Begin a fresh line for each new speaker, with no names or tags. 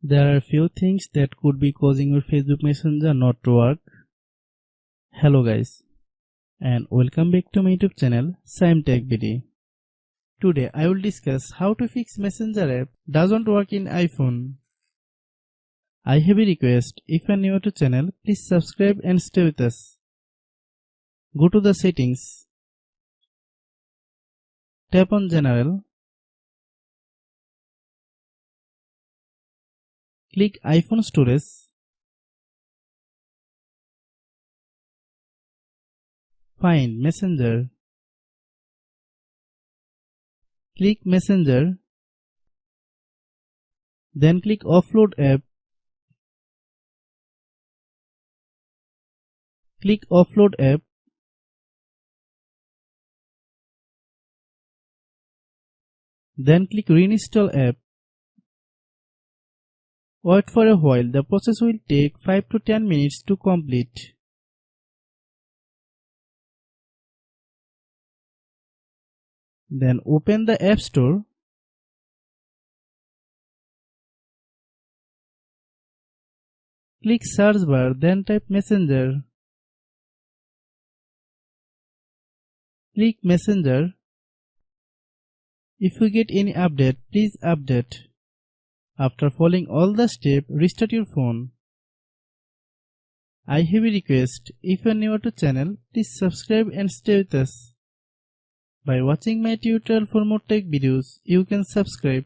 There are few things that could be causing your Facebook Messenger not to work. Hello guys, and welcome back to my YouTube channel Shaem Tech Video. Today I will discuss how to fix Messenger app doesn't work in iPhone. I have a request, if you are new to channel, please subscribe and stay with us. Go to the settings. Tap on General. Click iPhone storage. Find Messenger. Click Messenger. Then click Offload app. Click Offload app. Then click Reinstall app. Wait for a while, the process will take 5 to 10 minutes to complete. Then open the App Store. Click search bar, then type Messenger. Click Messenger. If you get any update, please update. After following all the steps, restart your phone. I have a request, if you are new to channel, please subscribe and stay with us. By watching my tutorial for more tech videos, you can subscribe.